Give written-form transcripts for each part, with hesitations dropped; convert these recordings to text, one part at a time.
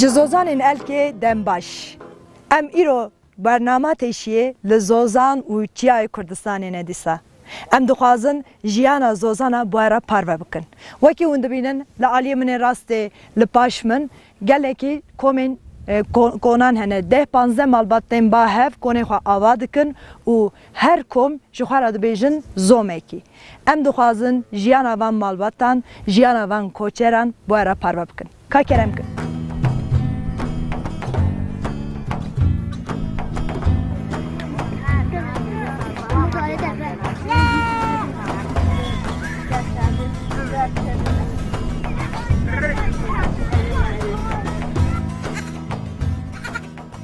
جزوزان الکی دنباش. ام ایرو برنامه تشیه لزوزان و چیای کردستان ندیسا. ام دخوازن جیانا زوزانا بوارا پارو بکن. وکی اون دبینن لعالی من راسته لپاش من گله کی کومن کنان هنه 10-15 مالباتن با هف کنه خو آواد کن و هر کوم جوخار دبیجن زومکی. ام دخوازن جیانا وان مالباتان جیانا وان کوچران بوارا پارو بکن. کا کرم کن.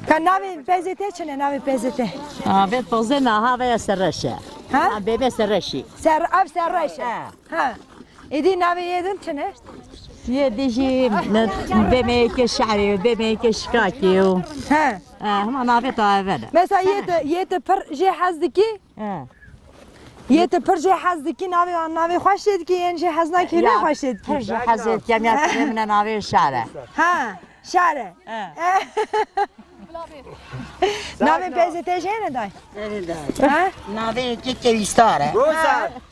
كان ناوي بيزتي شنو ناوي بيزتي؟ بيت بوزنا هذا سرشة. ها؟ بيبي سرشي. سرشة. ها. إدي ناوي يدن شنو؟ يديجي بميك الشعري وبميك الشكاكي و ها. هم نافي طايفنا. مثلا يد بر جي حزدكي؟ يد بر جي حزدكي ناوي خوشيدكي ين جي حزناكي لا خوشيدكي. برجي حزت جميع من نافي الشعرة. ها. شعرة. ناوي بيزتي شنو داي؟ ها؟ ناوي كيكي ويستارة.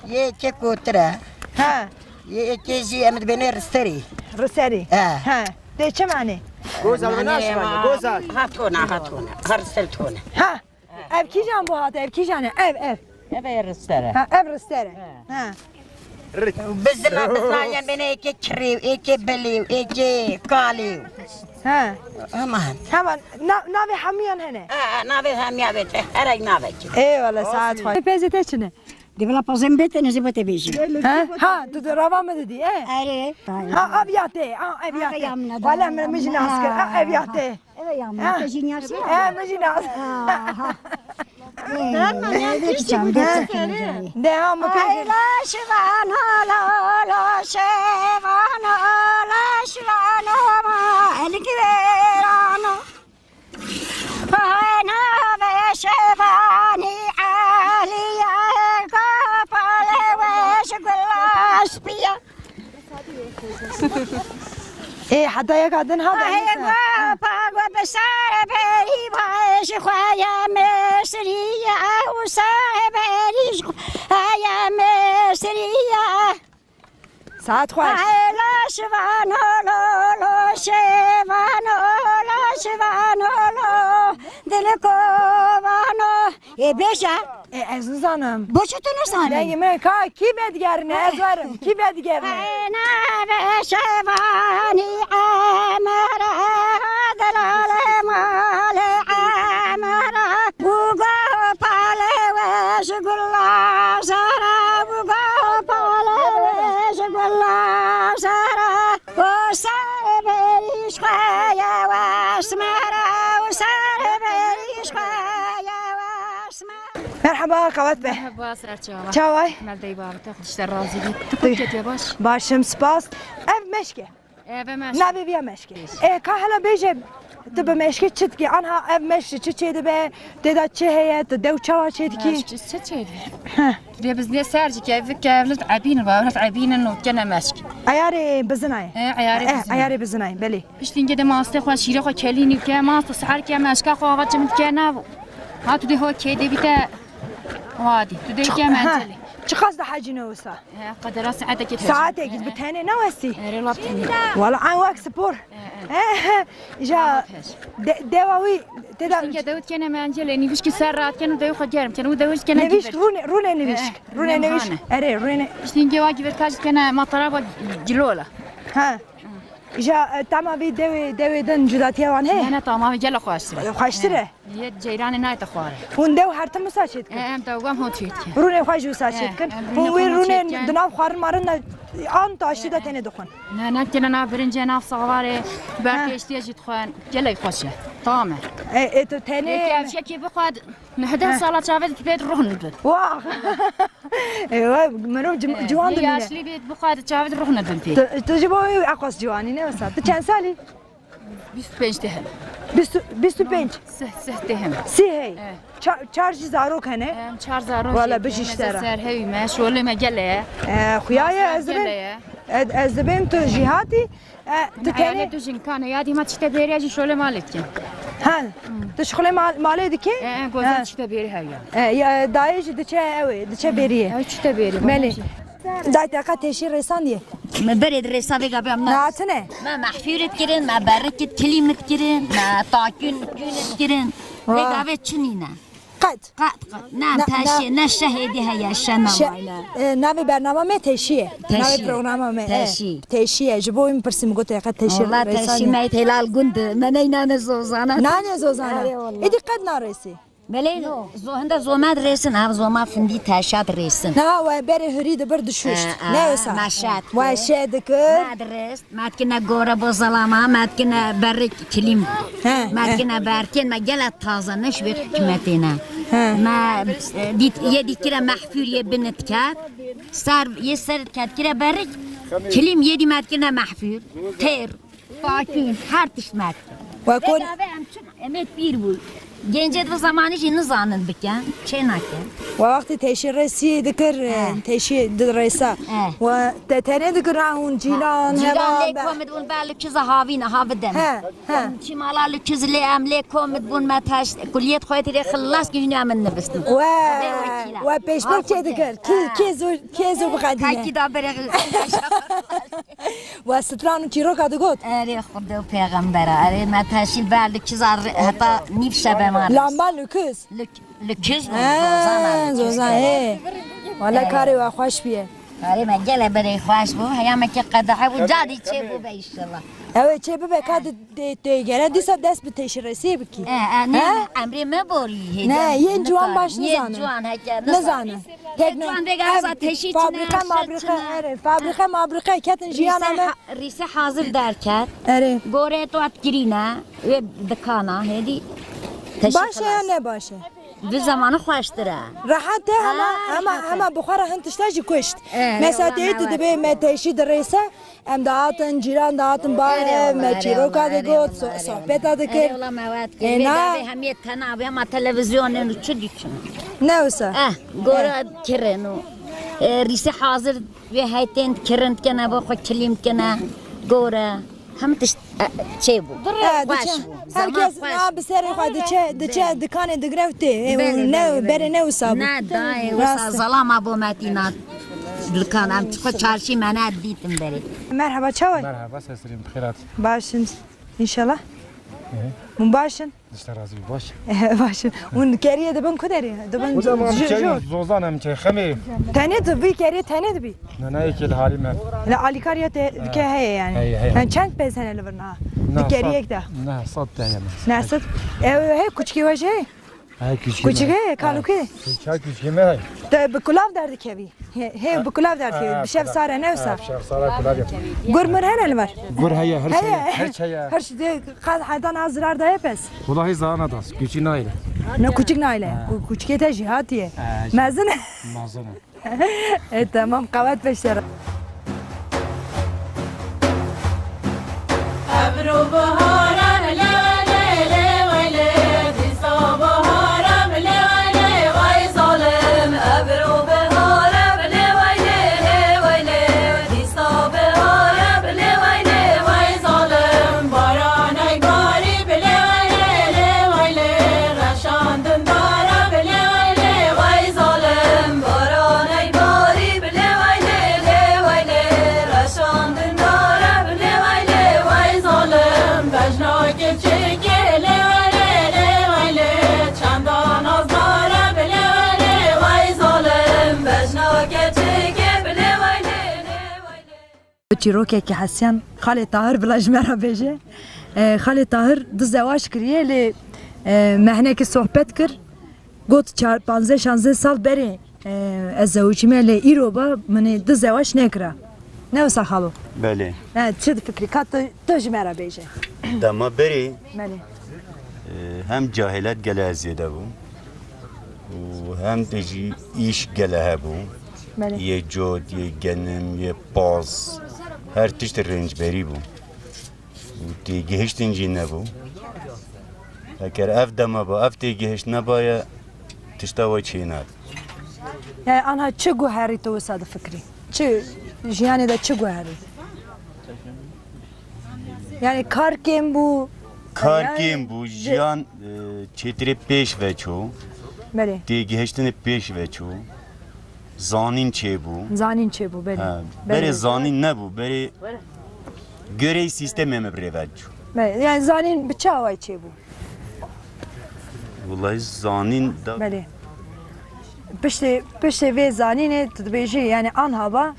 يه كيكوترة. ها. يه كيجي أمد بيني رستري. رسالي. ها. ده شو معنى؟ جوزال مناش معنى جوزال. هاتونا هرستلتونا. ها. أب كي جان بو هذا أب كي جان أب. يبي الرسترة. ها أب رستالة. ها. بزنا ين بيني كي كريو كي بليو كي كاليو. ها. أمان. هما ناوي حميان هنا. ناوي هم يا بيت هراي ناوي. إيه والله ساعات خوي. بيزتي شنو؟ دي بلا بازم بيت نجيبته بيجي. ها تدربا مددي إيه. أري. ها أبياتي أبياتي. ولا من مجي ناسك أبياتي. إيه يا ما تجي ناسي. إيه مجي ناس. ده هم بيجي. لا شبان لا شبان لا شبان ما الكبيرانو. أنا بشباني عالية كفال وش قلاش بيا. إيه حتى يقعدن هذا. أيوة بابا بسار بري باش خويا مصرية وسار بري خويا مصرية. ساعات خوي. لا شبان لا شبان لا شبان لا دلكو بانو بيشا. إيه عزيزانم. بوشو تنساني. لا يمين كي بدقرني أزورم كي بدقرني. أنا بشباني عمرة دلال مال عمرة وقو بالوش قلا سارة وقو بالوش قلا سارة وسار بريش خايا واسمرة وسار بريش خايا واسمرة. مرحبا قوات به. مرحبا سرچاوا. چاوای؟ ملدی بابا تخشت راضی بی. تکیت یا باش. باشم سپاس. اف مشکه. به مشک. نبی بیا مشکه. که حالا بیجه تبه مشکه چت کی آنها اف مشکه چه چه دبه دیدا چه هیت دو چوا چه کی؟ چه چه دی بزنی سرجی که فکر ولد عبین بابا عبین انو کنه مشک. عیاری بزنای. عیاری بزنای بله. پشتین که ماسته خو شیره خو کلینی که ماست سحر که مشک خو وقت چمت که نبود. ها تو ده ها که دی بیت وادی تو ده که منزلی. چه قصد حاجی نوسا؟ قدر ساعته که ساعته که بتهني نوسي. رلابتني. والله عن وقت سبور. جا دواوي تدا. که داود کنه منزل نویش که سر رات کنه داود خود گرم کنه داود کنه. نویش رونه نویش. اره رونه. اشتین که واقعی برکاش کنه مطرب و جلوله. ها. جا تمامی دوی دن جداتیه وان هی. نه تمامی جل خواسته. خواسته. یه جیران نایت خواره. اون دو هر تم ساچید کن. دوام هاتید کن. رونه خواجو ساچید کن. اون رونه دناب خوار مارن آن تاشید تنه دخون. نه کنه نه برنج نه صغاره برکشتی جد خوان جلی خوشه. تمامه. تو تنه. که کی بخواد نه سال شافت بيت روح ندبر. واه. ايوه منو جوان دنيا. يا اصلي بيت بخواد شافت روح ندبر. تجيبوا اقص جواني نه وسط. چند سالی؟ 25 دهم 25 سه دهم سی هی چارجی زاروک هنه 4 زارو والا بجشتره. سر هی ما شغل مجله خویای از بیم تو جهاتی يعني تتنی تو جنكان يادي ما تشتبيري اجي شغل مالتي هن تشخل مالی دکی قوزان تشتبيري هيا دایش دچه اوی دچه بریه هاي تشتبيري ملی دایت اقا تشی رسانیه ما برد رسابي قبل ما ناتنه ما محفورت كرين ما بركت كلمة كرين ما طاقين كرين لقابة چنينه قد قط نه تاشي نه شهيدي هيا شنا نامی برنامه می تشیه نامی تشیه. پروگرامه می تشیه. تشیه جبو این پرسیم گوته اقا تشی والله تاشي رسانیه ما يتهلال قند من اين زوزانه نه زوزانه ایدی قد نارسی بله زو هنده زوماد رسن هم زوما فندی تاشاد رسن نه و بری هری دبر دشوشت نه وسا مشات و شد کر ما درست ما تكنا غورا بوزلامه ما تكنا برك كليم ما تكنا باركين ما جلت تازه نشوي حكمتنا ما ديت يدي كده محفور يبنت كات صار يسر كات كده برك كليم يدي ما تكنا محفور تير باكين هرتش مات و کن امت بیر بود گنجت و زمانش اینو زانن بکن چه نکن و وقتی تشی رسی دکر تشی درسا و تنه دکر اون جیلان جیران هوا لیکومد بون بله کز هاوین هاودن چی مالا لکز لیم لیکومد بون ما تاش کلیت خواهی ری خلاص که هنو امن نبستم و پیش بر چه دکر کی زو بقدیمه تاکی دا بره و ستران چیرو کدگوت اره خدا و پیغمبره اره ما تاشیل بله کز حتی نیف شبه ما لامبا لکز لکز زوزان والا کاری و خوش بیه اره ما گله بره خواهش بو هیامه که قدعه و جادی چه بو به ایشالله اوه چه ببه کد دیگره دیسا دست به تشی رسی بکی نه امری مبوری نه یه جوان باش یه نزانه جوان هکر نزانه جوان بگه از آتشی فابریکه مابریکه کتن جیان همه ریسه حاضر در کرد اره گوره تو ات گرینه و دکانه هدی باشه یا نباشه به زمان خوش داره راحت همه بخوره هنتشتاجی کشت مثلا دیت دبی متشی درسه ام دهاتن جیران دهاتن باره مچیرو کده گود صحبت داده اره کرد اولا مواد کرد بگه همیه تنابی همه تلویزیون چه دیکنه نه وسا گوره کرنو ریسه حاضر و هایتین کرند کنه با خود کلیم کنه گوره هم تشت چه بود هرکس بسر خود دچه دکان دگرفته نه بره نه وسا نه دای وسا ظلام ابو متینا دکان هم خود چارشی منه دیدم بری مرحبا چاوی مرحبا سسریم بخیرات باشین انشالله من باشن دشت رازی باش باشن اون کریه دبن کدری دبن جو زوزانم چه خمی تنه دبی کریه تنه دبی نه یکی حالی من لا علی کاریه که هی یعنی چند پیسه لورنا کریه ده نه صد تایم نه صد هی کوچکی واجه های کوچکی کالو که چای کوچکی می ده بکلاف درد کبی هی بکلاف درد کبی بشف ساره نه وسا شهر سالا کلاوی گرمر هن المر gur هيا هر شيء هر شيء قد حدان ازرار ده بس والله زانه داس küçük naile نه کوچک نایله کوچکی تا جهاتیه مزنه mazana تمام قوات بشتر ابرو بهارم لیلی ویلی دیسا بهارم لیلی وای ظالم ابرو بهارم لیلی ویلی دیسا بهارم لیلی وای ظالم بارانای باری لیلی ویلی رشاندن دارم لیلی وای ظالم بارانای باری لیلی ویلی رشاندن دارم لیلی وای ظالم بجناک چگه لیلی ویلی چندان از دارم لیلی وای ظالم بجناک چگه لیلی چیروکه که حسین خاله طاهر بلاج مرا بیجه خاله طاهر دو زواج کریه لی مهنه که صحبت کر گوت 15 سال بری از زوجیمه لی ایرو با منی دو زواج نکره نه وسا خالو بله چه فکری کات تو جمره بیجه دما بری بله هم جاهلت گله زیاده بو و هم دیجی ایش گله بو بله یه جود یه گنم یه باز هر تشت رنج بری بو تی گهشتن جی نبو اگر اف دما با اف تی گهشت نبایا تشتاوی چی ند Yani anha çi guherî tu wisa difikirî? Çi jiyanê de çi guherî? Yani kar kêm bû کار کیم بو جیان چتری پیش وچو belê تی گهشتن پیش وچو زانین چی بو zanîn çê bû belê. بری زانین نبو بری گری سیستم مبری وچو Belê. Yani zanîn bi çaway çê bû. والله زانین دا Belê. Piştê vê zanînê tu dibêjî yani anha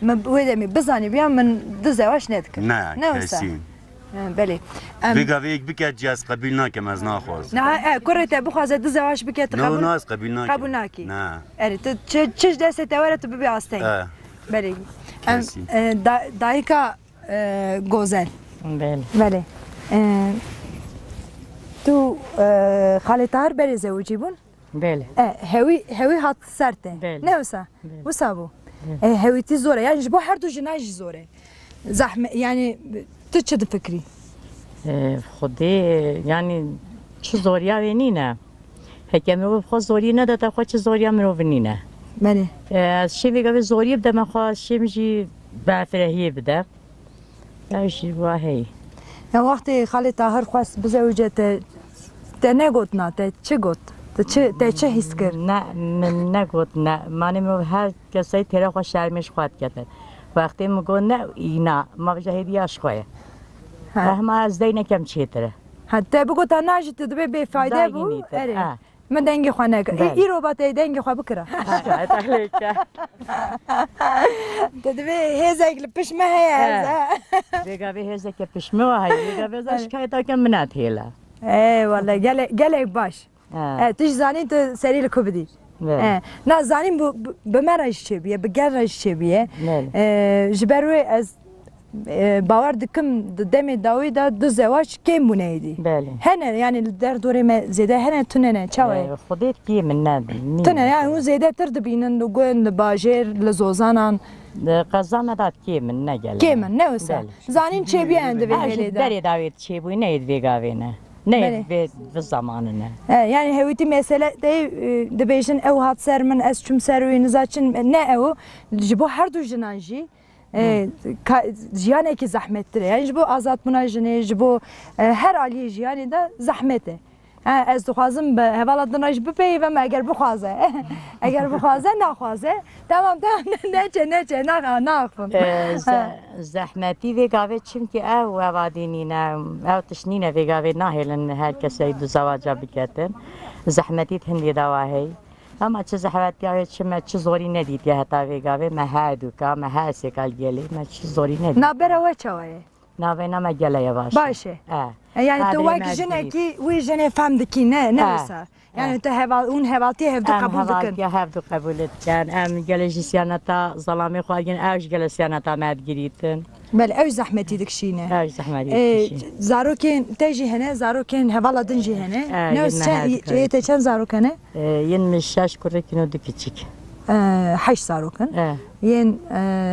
min wê demê bizanî min di zewaş nedikim. نه wisa? کسی Belê. بگاوی یک بکت جاز قبیل نکم از نخواست Kurê te bixwaze di zewaş bike tu نه qebûl ناز قبیل نکم qebûl nakî. نه Erê tu çi ji destê te were tu bibî asteng. Belê. Kesî. Dayika Gozel. بله Belê. Tu xalê tahir berê zewicî bûn? بله Hewî hat ser te. Belê. Ne wisa? Wisa bû. Hewîtî zor e. Yani ji bo her du jinan jî zor e. Zahmet yani tu çi difikirî? خودی یعنی چه زوریا وینینه هکه مرو خو زوری نداده خو چه زوریا مرو وینینه Belê. از شی ویگه زوری بده من خو شی میجی بافرهی بده یا شی واهی Ya wextê xalê tahir xwest bizewce te ne gotina te çi got? Te çi hîs kir? نه من نگوت نه معنی مرو هر کسی تیره خو شرمش خواهد کرده وقتی مگو نه اینا ما بجه هدیاش خواه همه از دی نکم چیه تره Ha te bigota najî tu dibe bêfayde bû. Dagînî te, Erê. ha. Min dengê xwe nekir. Belê. Îro ba te dengê xwe bikira. Te dibe hêzek li pişt me heye ez. Vega ve heze ke pişme wa hay vega ve za şikayet ke minat hela. Eyvallah gelek baş. Tu ji zanîn tu serî li ku bidî. Na zanîn bi me re jî çêbiye bi gel re jî çêbiye. Ji ber wê ez bawer dikim di demê dawî de du zewaç kêm bûne êdî. Bele. Hene yani li derdorê me zêde hene tune ne çawa ye? Xudêt ki min nadin. Tune yani hûn zêdetir dibînin li guên li bajêr li zozanan. Qeza medat ki min ne gele. Kêmin ne wisa? Zanîn çêbiye en divê Her hêlê şey de. derê davet çi bu ne vega ve ne. Ne ve zamanı ne. Yani hewîtî mesele de dibêjin ew hat ser min ez çûm ser wê nizaçin ne ew ji bo her du jinan jî jiyanekî zehmettir e. Yani ji bo azadbûna jinê ji bo her aliyê jiyanê de zehmet e. Ez dixwazim bi hevala dina jî bipeyivem eger bixwaze. Eger bixwaze naxwaze. Tamam neçe naxfim. Zahmeti vega ve çünkü ev evadinine ev tişnine vega ve nahilin her kese du zavaca biketin. Zahmeti hindi davahi. Ama çi zahmeti ya çime çi zori ne dit ya hata vega ve mehadu ka mehase kal geli me çi zori ne dit. Nabera we çawaye. Navena me gele yavaş. Başı. Yani tu wek jinekî wî jinê fem dikî ne wisa. Yani tu hevaltî hevdû qebûl dikin. Ya hevdû qebûl dikin. Em gele jî siyaneta zalamê xwagin ew ji gele siyaneta me digirîtin. Belê ew zehmetî dikişîne. Ew zehmetî dikişîne. Zarokên te jî hene, zarokên hevala din jî hene. Ne te çend zarok hene? 26 kurekin û du küçük. 8 zarokin. Yên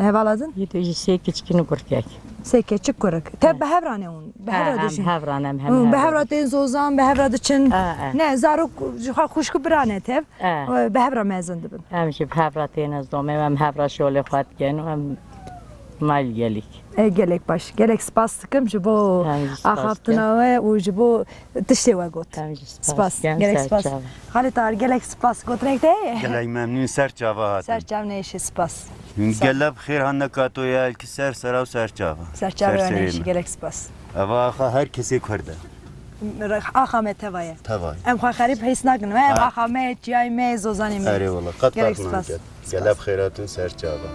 hevala din? Yê jî sê küçükîn û kurkek. Seke çik kurik. Te bihevranê hûn. Bihevra dijîn. Hevran em hem. Bihevra tên zozan, bihevra diçin. Ne zarok ji xwe xuşku birane tev. Bihevra mezin dibin. Em jî bihevra tên ez dom em hevra şolê xwe dikin û em mal gelik. Gelek baş. Gelek spas dikim ji bo axaftina we û ji bo tiştê we got. Spas. Gelek spas. Xalê tahir gelek spas gotinek te heye? gelek memnun ser çava hatin Serçav neyşi spas. gelab xêr hanne katoya elki ser serav ser çava Serçav neyşi gelek spas. eva axa her kesê kurda Axa me tevaye. tevay Em xwe xerîb hês nakin ve em axa me çiyay me zozanê me. erê wala qet Gelek fark spas. naket gelab xêratun ser çava